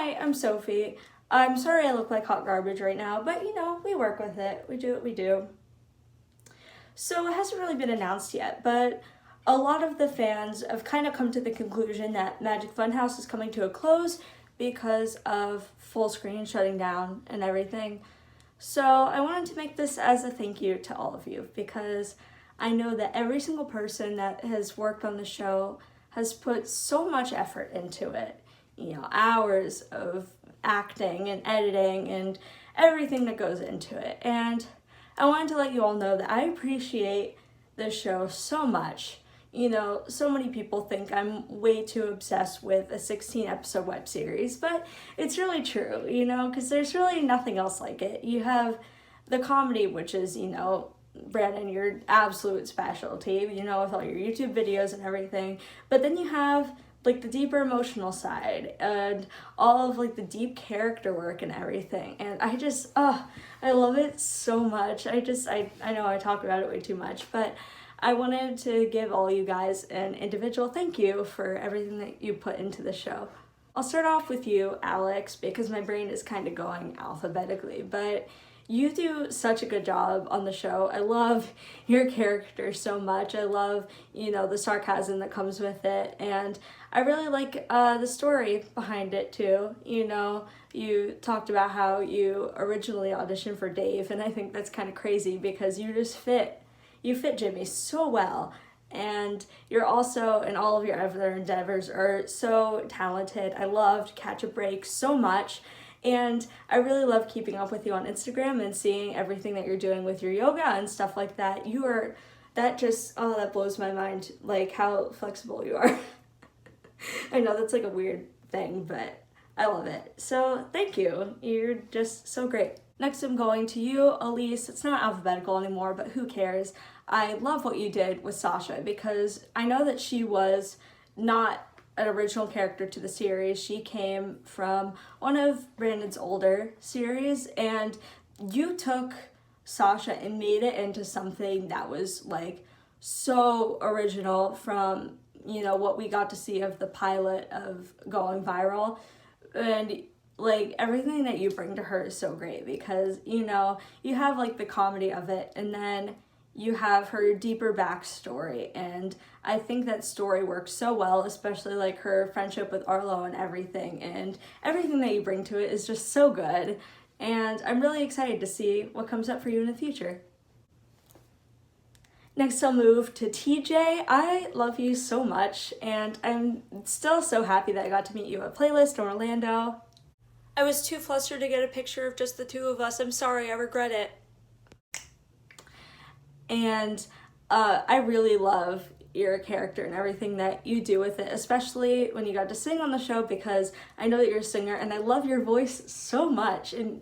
Hi, I'm Sophie. I'm sorry I look like hot garbage right now, but we work with it. We do what we do. So it hasn't really been announced yet, but a lot of the fans have kind of come to the conclusion that Magic Funhouse is coming to a close because of full screen shutting down and everything. So I wanted to make this as a thank you to all of you because I know that every single person that has worked on the show has put so much effort into it. Hours of acting and editing and everything that goes into it. And I wanted to let you all know that I appreciate this show so much. So many people think I'm way too obsessed with a 16 episode web series, but it's really true, because there's really nothing else like it. You have the comedy, which is, Brandon, your absolute specialty, with all your YouTube videos and everything. But then you have the deeper emotional side and all of the deep character work and everything. And I just, I love it so much. I know I talk about it way too much, but I wanted to give all you guys an individual thank you for everything that you put into the show. I'll start off with you, Alex, because my brain is kind of going alphabetically, but you do such a good job on the show. I love your character so much. I love, the sarcasm that comes with it. And I really like the story behind it too. You talked about how you originally auditioned for Dave, and I think that's kind of crazy because you fit Jimmy so well. And you're also, in all of your other endeavors, are so talented. I loved Catch a Break so much. And I really love keeping up with you on Instagram and seeing everything that you're doing with your yoga and stuff like that. That blows my mind, how flexible you are. I know that's a weird thing, but I love it. So thank you. You're just so great. Next I'm going to you, Elise. It's not alphabetical anymore, but who cares? I love what you did with Sasha because I know that she was not an original character to the series. She came from one of Brandon's older series, and you took Sasha and made it into something that was so original from what we got to see of the pilot of going viral. And everything that you bring to her is so great because you have the comedy of it, and then you have her deeper backstory, and I think that story works so well, especially her friendship with Arlo and everything that you bring to it is just so good, and I'm really excited to see what comes up for you in the future. Next I'll move to TJ. I love you so much, and I'm still so happy that I got to meet you at Playlist in Orlando. I was too flustered to get a picture of just the two of us. I'm sorry, I regret it. And I really love your character and everything that you do with it, especially when you got to sing on the show because I know that you're a singer and I love your voice so much. And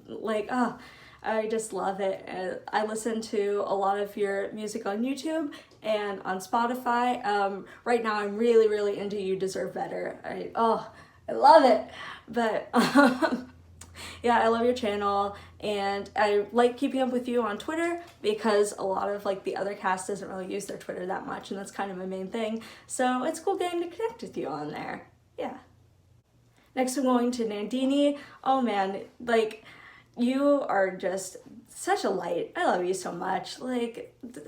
I just love it. I listen to a lot of your music on YouTube and on Spotify. Right now I'm really, really into You Deserve Better. I love it. But yeah, I love your channel, and I like keeping up with you on Twitter because a lot of the other cast doesn't really use their Twitter that much, and that's kind of my main thing. So it's cool getting to connect with you on there. Yeah. Next I'm going to Nandini. Oh man, you are just such a light. I love you so much.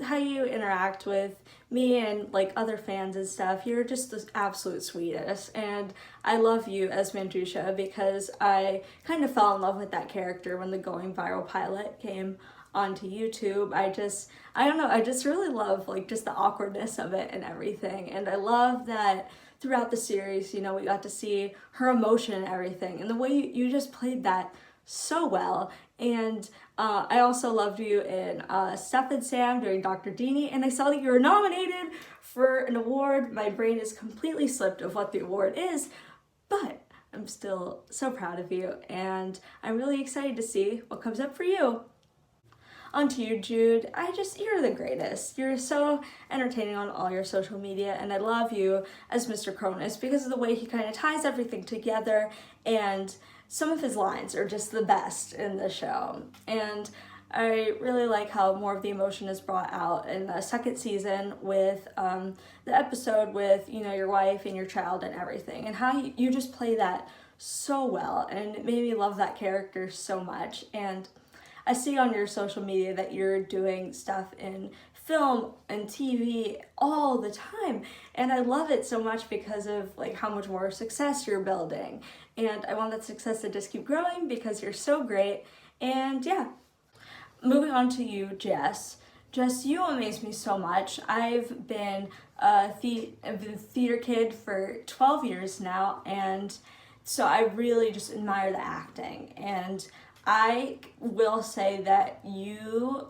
How you interact with me and other fans and stuff. You're just the absolute sweetest. And I love you as Mandusha because I kind of fell in love with that character when the Going Viral pilot came onto YouTube. I don't know, I just really love just the awkwardness of it and everything. And I love that throughout the series, we got to see her emotion and everything. And the way you just played that so well. And I also loved you in Steph and Sam during Dr. Dini, and I saw that you were nominated for an award. My brain is completely slipped of what the award is, but I'm still so proud of you, and I'm really excited to see what comes up for you. On to you, Jude. You're the greatest. You're so entertaining on all your social media, and I love you as Mr. Cronus because of the way he kind of ties everything together, and some of his lines are just the best in the show. And I really like how more of the emotion is brought out in the second season with the episode with, your wife and your child and everything, and how you just play that so well, and it made me love that character so much. And I see on your social media that you're doing stuff in film and TV all the time, and I love it so much because of like how much more success you're building, and I want that success to just keep growing because you're so great. And yeah, moving on to you, Jess. Jess, you amaze me so much. I've been a theater kid for 12 years now, and so I really just admire the acting. And I will say that you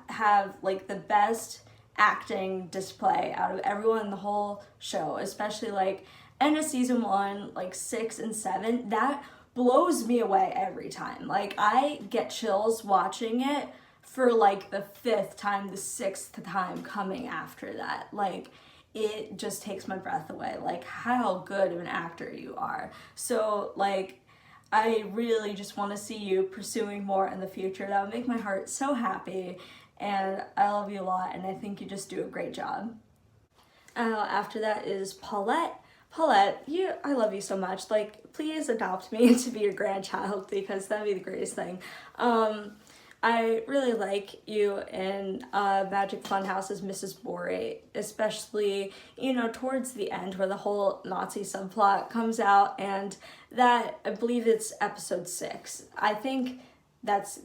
have like the best acting display out of everyone in the whole show, especially like end of season 1, like 6 and 7. That blows me away every time. Like, I get chills watching it for like the 5th time, the 6th time coming after that. Like, it just takes my breath away, like how good of an actor you are. So like, I really just want to see you pursuing more in the future. That would make my heart so happy, and I love you a lot, and I think you just do a great job. After that is Paulette. Paulette, I love you so much. Like, please adopt me to be your grandchild, because that'd be the greatest thing. I really like you in Magic Funhouse as Mrs. Borate, especially, you know, towards the end where the whole Nazi subplot comes out, and that, I believe it's episode 6. I think that's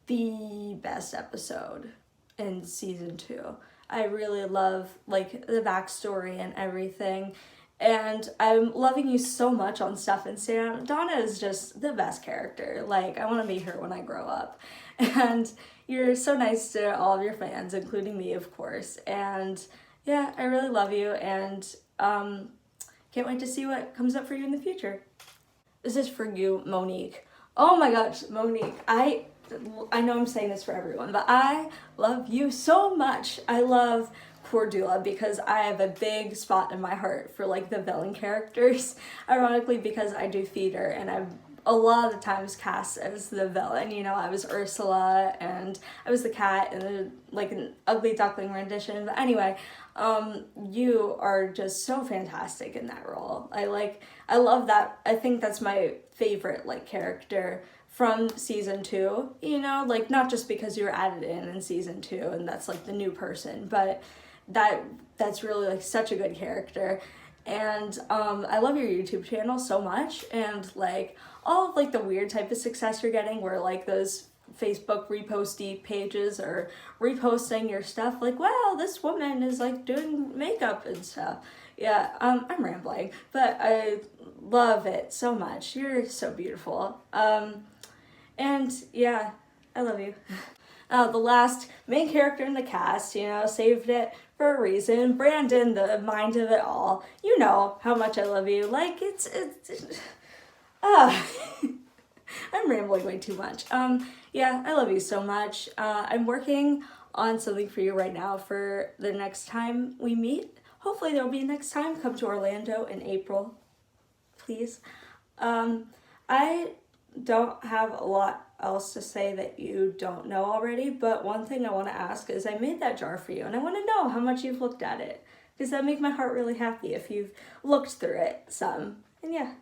the best episode in season 2. I really love, like, the backstory and everything. And I'm loving you so much on Stuff and Sam. Donna is just the best character. Like, I want to meet her when I grow up. And you're so nice to all of your fans, including me, of course. And yeah, I really love you, and can't wait to see what comes up for you in the future. This is for you, Monique. Oh my gosh, Monique. I know I'm saying this for everyone, but I love you so much. I love Cordula because I have a big spot in my heart for like the villain characters, ironically, because I do theater and I'm a lot of the times cast as the villain. You know, I was Ursula and I was the cat in like an Ugly Duckling rendition. But anyway, you are just so fantastic in that role. I love that. I think that's my favorite like character from season 2, you know, like not just because you were added in season 2 and that's like the new person, but that's really like such a good character. And I love your YouTube channel so much, and like all of like the weird type of success you're getting where like those Facebook reposty pages are reposting your stuff like, wow, this woman is like doing makeup and stuff. Yeah, I'm rambling, but I love it so much. You're so beautiful. And yeah, I love you. The last main character in the cast, you know, saved it for a reason. Brandon, the mind of it all. You know how much I love you. Like, it's I'm rambling way too much. Yeah, I love you so much. I'm working on something for you right now for the next time we meet. Hopefully there'll be next time. Come to Orlando in April, please. I don't have a lot else to say that you don't know already, but one thing I want to ask is I made that jar for you, and I want to know how much you've looked at it, because that make my heart really happy if you've looked through it some. And yeah.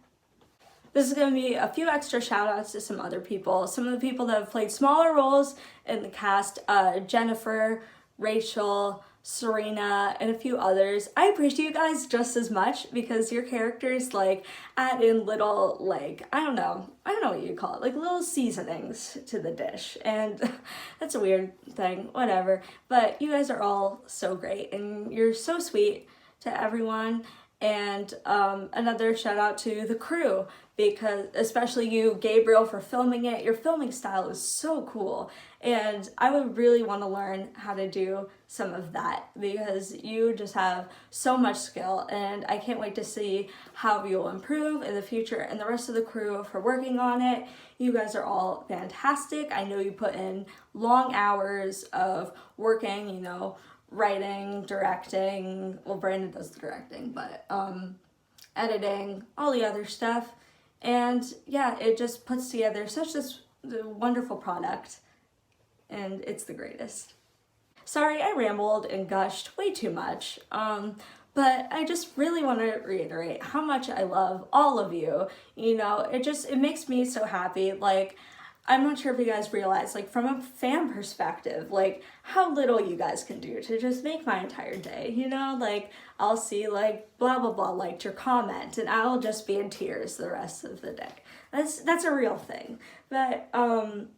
This is going to be a few extra shout outs to some other people. Some of the people that have played smaller roles in the cast, Jennifer, Rachel, Serena, and a few others. I appreciate you guys just as much because your characters like add in little, like, I don't know what you call it, like little seasonings to the dish. And that's a weird thing, whatever. But you guys are all so great and you're so sweet to everyone. And another shout out to the crew, because especially you, Gabriel, for filming it. Your filming style is so cool, and I would really want to learn how to do some of that because you just have so much skill, and I can't wait to see how you'll improve in the future, and the rest of the crew for working on it. You guys are all fantastic. I know you put in long hours of working, you know, writing, directing, well, Brandon does the directing, but editing, all the other stuff. And yeah, it just puts together such this wonderful product, and it's the greatest. Sorry, I rambled and gushed way too much, But I just really want to reiterate how much I love all of you. You know, it makes me so happy. Like, I'm not sure if you guys realize, like, from a fan perspective, like, how little you guys can do to just make my entire day, you know? Like, I'll see, like, blah, blah, blah, liked your comment, and I'll just be in tears the rest of the day. That's a real thing. But, I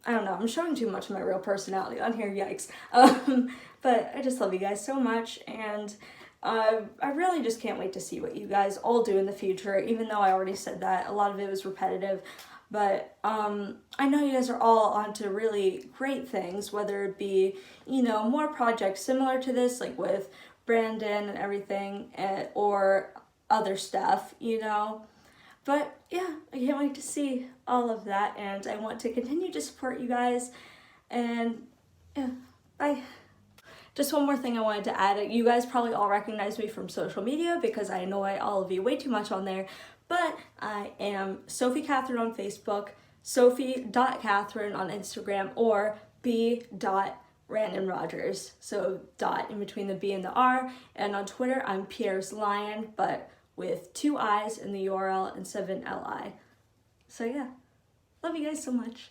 don't know, I'm showing too much of my real personality on here, yikes. But I just love you guys so much, and I really just can't wait to see what you guys all do in the future, even though I already said that. A lot of it was repetitive. But I know you guys are all onto really great things, whether it be, you know, more projects similar to this, like with Brandon and everything, or other stuff, you know. But yeah, I can't wait to see all of that, and I want to continue to support you guys. And yeah, bye. Just one more thing I wanted to add. You guys probably all recognize me from social media because I annoy all of you way too much on there. But I am Sophie Catherine on Facebook, Sophie.Catherine on Instagram, or B.RandonRogers. So dot in between the B and the R. And on Twitter, I'm Pierre's Lion, but with 2 I's in the URL instead of an LI. So yeah, love you guys so much.